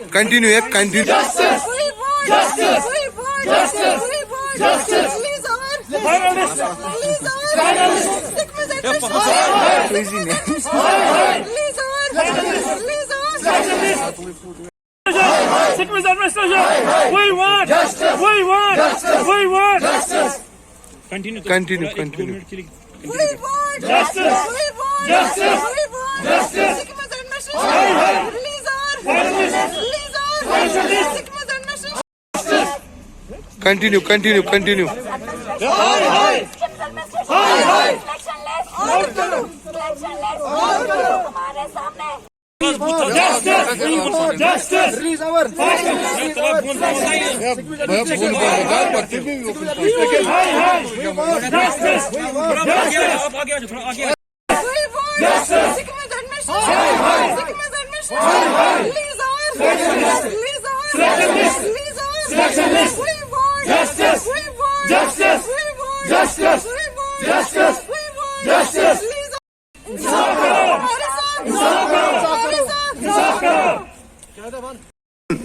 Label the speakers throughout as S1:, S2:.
S1: Continue, continue.
S2: Justice. We want justice. We want justice. We want justice. Release our release our sickness administration. Release our
S3: Sickness administration. We want justice. We want justice. We want justice. Continue.
S2: We want justice. We want justice. We want justice. Sickness administration. Release our sickness administration.
S1: Continue.
S2: हमारे सामने
S3: Justice.
S4: Release our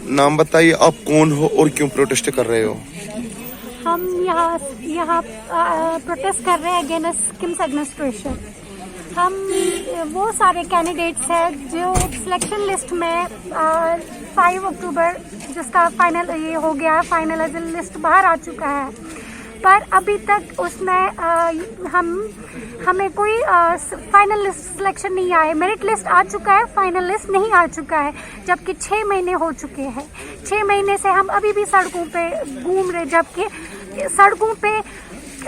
S1: नाम बताइए, आप कौन हो और क्यों protest कर रहे हो?
S5: हम यहाँ प्रोटेस्ट कर रहे हैं अगेंस्ट स्किम्स एडमिनिस्ट्रेशन। हम वो सारे कैंडिडेट्स हैं जो सिलेक्शन लिस्ट में 5 अक्टूबर जिसका फाइनल ये हो गया, फाइनल लिस्ट बाहर आ चुका है, पर अभी तक उसमें हमें कोई फाइनल लिस्ट सिलेक्शन नहीं आया। मेरिट लिस्ट आ चुका है, फाइनल लिस्ट नहीं आ चुका है, जबकि 6 महीने हो चुके हैं। 6 महीने से हम अभी भी सड़कों पे घूम रहे, जबकि सड़कों पे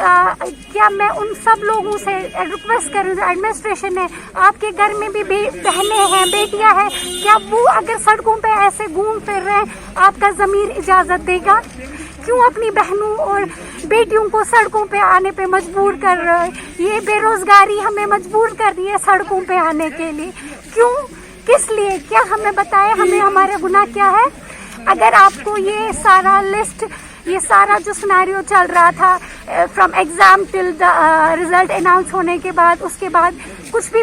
S5: क्या मैं उन सब लोगों से रिक्वेस्ट करूँ, एडमिनिस्ट्रेशन है, आपके घर में भी बहनें हैं, बेटियां हैं, क्या वो अगर सड़कों पे ऐसे घूम फिर रहे हैं, आपका ज़मीर इजाज़त देगा? क्यों अपनी बहनों और बेटियों को सड़कों पे आने पे मजबूर कर रहे हैं? ये बेरोजगारी हमें मजबूर कर रही है सड़कों पे आने के लिए। क्यों, किस लिए? क्या हमें बताए हमें हमारा गुनाह क्या है? अगर आपको ये सारा लिस्ट, ये सारा जो सिनेरियो चल रहा था from exam till the result announce होने के बाद, उसके बाद कुछ भी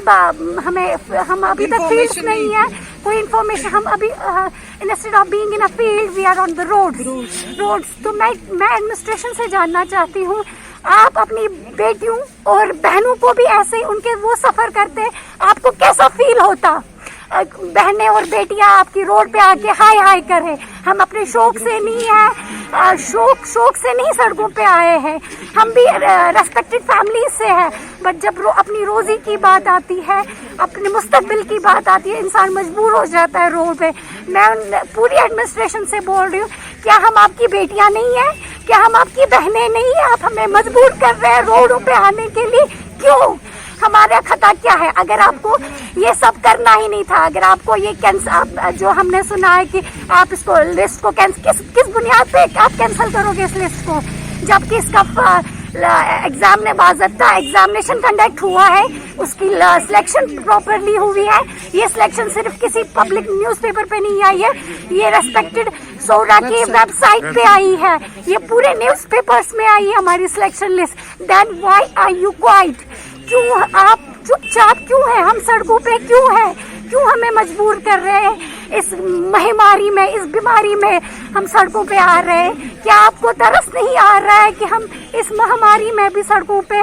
S5: हम अभी तक फील्ड नहीं है, कोई इन्फॉर्मेशन हम अभी instead of being in a field we are on the roads. तो मैं एडमिनिस्ट्रेशन से जानना चाहती हूँ, आप अपनी बेटियों और बहनों को भी ऐसे उनके वो सफर करते, आपको कैसा फील होता? बहनें और बेटियां आपकी रोड पे आके हाय हाय करें। हम अपने शौक से नहीं है, शौक से नहीं सड़कों पे आए हैं, हम भी रेस्पेक्टेड फैमिली से है, बट जब अपनी रोजी की बात आती है, अपने मुस्तकबिल की बात आती है, इंसान मजबूर हो जाता है रोड पे। मैं पूरी एडमिनिस्ट्रेशन से बोल रही हूँ, क्या हम आपकी बेटियां नहीं है? क्या हम आपकी बहनें नहीं है? आप हमें मजबूर कर रहे हैं रोडों पे आने के लिए, क्यों? हमारा खता क्या है? अगर आपको ये सब करना ही नहीं था, अगर आपको ये जो हमने सुना है कि आप इसको लिस्ट को किस बुनियाद पे आप कैंसिल करोगे इस लिस्ट को, जबकि इसका एग्जाम ने बाज़ाब्ता एग्जामिनेशन कंडक्ट हुआ है, उसकी सिलेक्शन प्रॉपरली हुई है। ये सिलेक्शन सिर्फ किसी पब्लिक न्यूज़पेपर पे नहीं आई है, ये रेस्पेक्टेड सोरा की वेबसाइट पे आई है, ये पूरे न्यूज़पेपर्स में आई है हमारी selection list. Then why are you quiet? क्यों आप चुपचाप क्यों हैं? हम सड़कों पे क्यों हैं? क्यों हमें मजबूर कर रहे हैं? इस महामारी में, इस बीमारी में हम सड़कों पे आ रहे हैं। क्या आपको तरस नहीं आ रहा है कि हम इस महामारी में भी सड़कों पे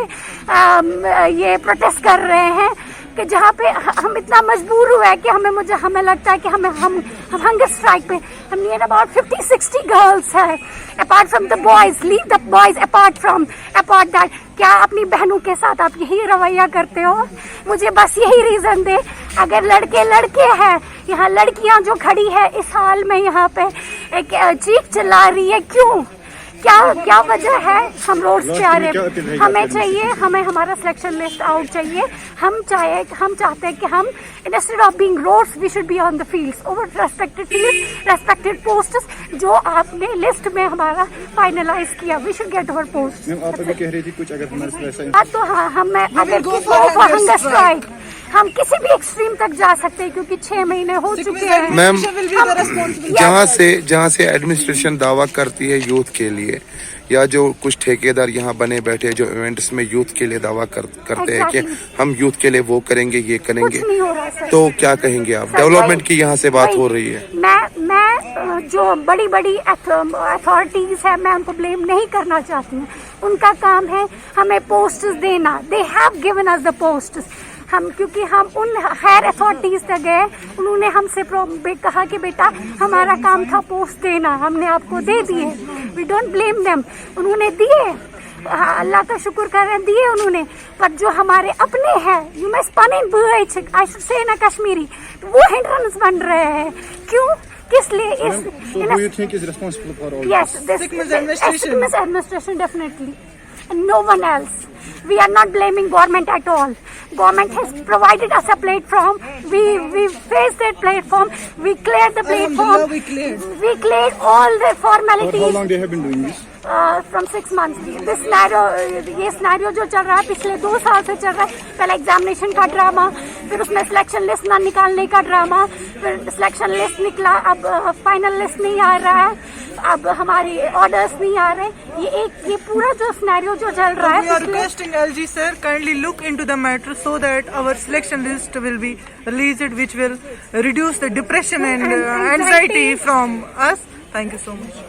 S5: ये प्रोटेस्ट कर रहे हैं, कि जहाँ पे हम इतना मजबूर हुए हैं कि हमें लगता है कि हम हंगर स्ट्राइक पे, हम नियर अबाउट 50-60 गर्ल्स है, apart from the boys, leave the boys apart that. क्या अपनी बहनों के साथ आप यही रवैया करते हो? मुझे बस यही रीजन दे। अगर लड़के हैं, यहाँ लड़कियां जो खड़ी है इस हाल में यहाँ पे एक चीख चिल्ला रही है, क्यों? क्या वजह है? हम रोड पे आ रहे हैं, हमें हमारा सिलेक्शन लिस्ट आउट चाहिए। हम चाहते हैं कि हम instead of being roads we should be on the fields, over respected fields, respected posts जो आपने लिस्ट में हमारा फाइनलाइज किया, we should get our post.
S4: आप अभी कह रही थी कुछ, अगर हमारे
S5: तो हाँ, हमें अगर हंगर स्ट्राइक हम किसी भी एक्सट्रीम तक जा सकते हैं क्योंकि 6 महीने हो चुके हैं।
S1: Ma'am,
S2: will be the responsibility.
S1: जहाँ से एडमिनिस्ट्रेशन दावा करती है यूथ के लिए, या जो कुछ ठेकेदार यहाँ बने बैठे जो इवेंट्स में यूथ के लिए दावा करते हैं कि हम यूथ के लिए वो करेंगे, ये करेंगे,
S5: कुछ नहीं हो रहा सर।
S1: तो क्या कहेंगे आप? डेवलपमेंट की यहाँ से बात हो रही है।
S5: मैं जो बड़ी बड़ी अथॉरिटीज है मैं उनको ब्लेम नहीं करना चाहती हूँ। उनका काम है हमें पोस्ट देना। They have given us the post. हम क्योंकि हम उन हायर अथॉरिटीज तक गए, उन्होंने हमसे कहा कि बेटा हमारा काम था पोस्ट देना, हमने आपको दे दिए। We don't blame them. उन्होंने दिए, अल्लाह का शुक्र करें दिए उन्होंने, पर जो हमारे अपने हैं यू मैं स्पनिंग आई शुड से ना कश्मीरी, वो हिंड्रेंस बन रहे हैं। क्यों, किस लिए?
S4: Who you think is responsible for all
S5: Yes, this
S2: Sickness administration.
S5: Sickness administration definitely, and no one else. We are not blaming government at all. Government has provided us a platform. We faced that platform. We cleared the platform.
S2: Alhamdulillah, we cleared.
S5: We cleared all the
S4: For how
S5: formalities.
S4: long they have been doing this?
S5: From 6 months. This scenario, ये scenario जो चल रहा है पिछले 2 साल से चल रहा है। पहले एग्जामिनेशन का ड्रामा, फिर उसमें सिलेक्शन लिस्ट ना निकालने का ड्रामा, फिर सिलेक्शन लिस्ट निकला, अब फाइनल लिस्ट नहीं आ रहा है, अब हमारी ऑर्डर्स नहीं आ रहे। ये पूरा जो सिनेरियो जो चल रहा
S2: We are
S5: है
S2: requesting LG sir kindly look into the matter so that our selection list will be released, which will reduce the depression and anxiety from us. Thank you so much.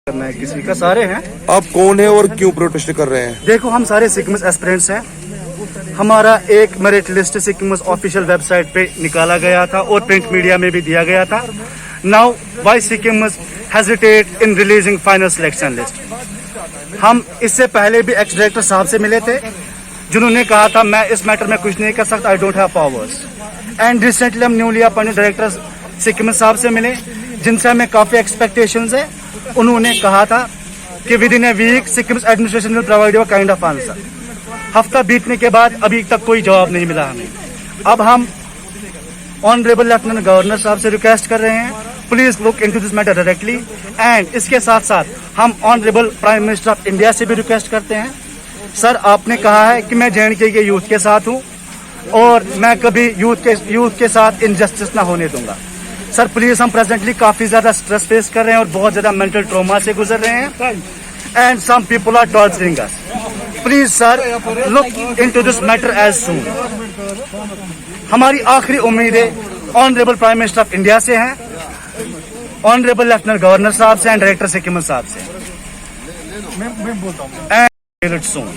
S6: करना है किसी का, सारे हैं।
S1: आप कौन है और क्यों प्रोटेस्ट कर रहे हैं?
S6: देखो हम सारे सिक्किम्स एस्पिरेंट्स हैं। हमारा एक merit list Sikkim's official website पे निकाला गया था और प्रिंट मीडिया में भी दिया गया था। Now why Sikkim's hesitate in releasing final selection list. हम इससे पहले भी एक्स डायरेक्टर साहब से मिले थे जिन्होंने कहा था मैं इस मैटर में कुछ नहीं कर सकता, I don't have powers. And recently हम न्यूली अपॉइंटेड डायरेक्टर सिक्किम साहब से मिले जिनसे हमें काफी एक्सपेक्टेशंस है। उन्होंने कहा था कि within a week Sikkim administration will provide you kind of answer. हफ्ता बीतने के बाद अभी तक कोई जवाब नहीं मिला हमें। अब हम ऑनरेबल लेफ्टिनेंट गवर्नर साहब से रिक्वेस्ट कर रहे हैं, please look into this matter directly. And इसके साथ साथ हम honourable prime minister of India से भी रिक्वेस्ट करते हैं, सर आपने कहा है कि मैं JNK के यूथ के साथ हूँ और मैं कभी यूथ के साथ इनजस्टिस ना होने दूंगा। सर प्लीज, हम प्रेजेंटली काफी ज्यादा स्ट्रेस फेस कर रहे हैं और बहुत ज्यादा मेंटल ट्रॉमा से गुजर रहे हैं and some people are torturing us. Please sir look into this matter as soon. हमारी आखिरी उम्मीदें honourable prime minister of India से हैं, ऑनरेबल लेफ्टिनेंट गवर्नर साहब से एंड डायरेक्टर सिक्किम साहब से एंड सून।